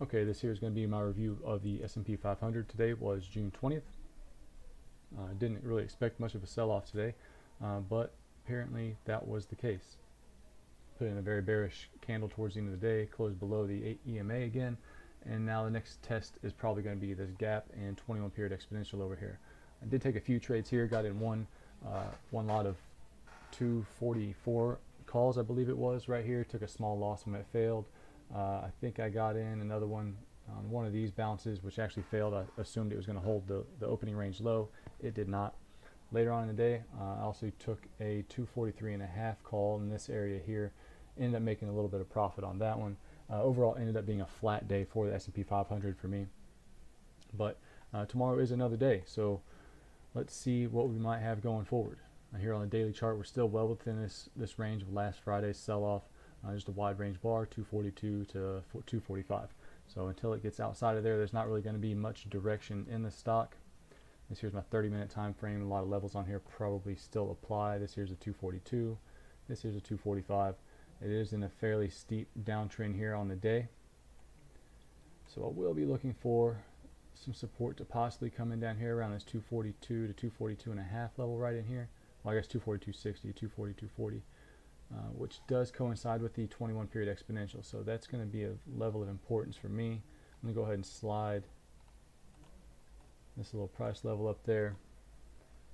Okay, this here is going to be my review of the S&P 500. Today was June 20th. Didn't really expect much of a sell-off today, but apparently that was the case. Put in a very bearish candle towards the end of the day, closed below the EMA again, and now the next test is probably going to be this gap and 21 period exponential over here. I did take a few trades here, got in one lot of 244 calls, I believe it was, right here. Took a small loss when it failed. I think I got in another one on one of these bounces, which actually failed. I assumed it was going to hold the opening range low. It did not. Later on in the day, I also took a 243.5 call in this area here. Ended up making a little bit of profit on that one. Overall, ended up being a flat day for the S&P 500 for me. But tomorrow is another day, so let's see what we might have going forward. Here on the daily chart, we're still well within this range of last Friday's sell-off. Just a wide range bar, 242 to 245. So until it gets outside of there, there's not really going to be much direction in the stock. This here's my 30-minute time frame. A lot of levels on here probably still apply. This here's a 242. This here's a 245. It is in a fairly steep downtrend here on the day. So I will be looking for some support to possibly come in down here around this 242 to 242.5 level right in here. Well, I guess 242.60 to 242.40. Which does coincide with the 21 period exponential, so that's going to be a level of importance for me. I'm going to go ahead and slide this little price level up there.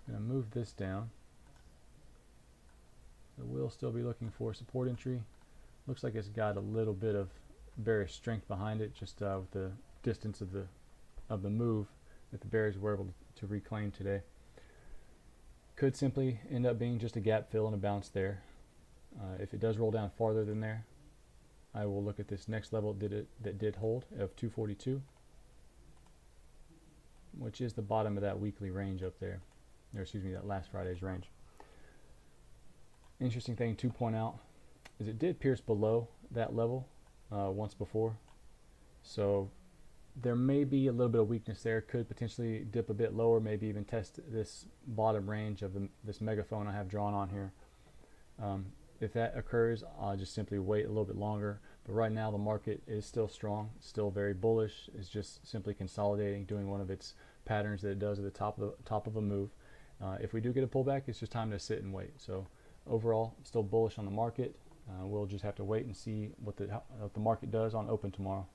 I'm going to move this down. So we'll still be looking for support entry. Looks like it's got a little bit of bearish strength behind it, just with the distance of the move that the bears were able to reclaim today. Could simply end up being just a gap fill and a bounce there. If it does roll down farther than there, I will look at this next level that did hold of 242, which is the bottom of that weekly range up there, or excuse me, that last Friday's range. Interesting thing to point out is it did pierce below that level once before, so there may be a little bit of weakness there. Could potentially dip a bit lower, maybe even test this bottom range of this megaphone I have drawn on here. If that occurs, I'll just simply wait a little bit longer. But right now the market is still strong, still very bullish. It's just simply consolidating, doing one of its patterns that it does at the top of a move. If we do get a pullback, it's just time to sit and wait. So overall, still bullish on the market. We'll just have to wait and see what the market does on open tomorrow.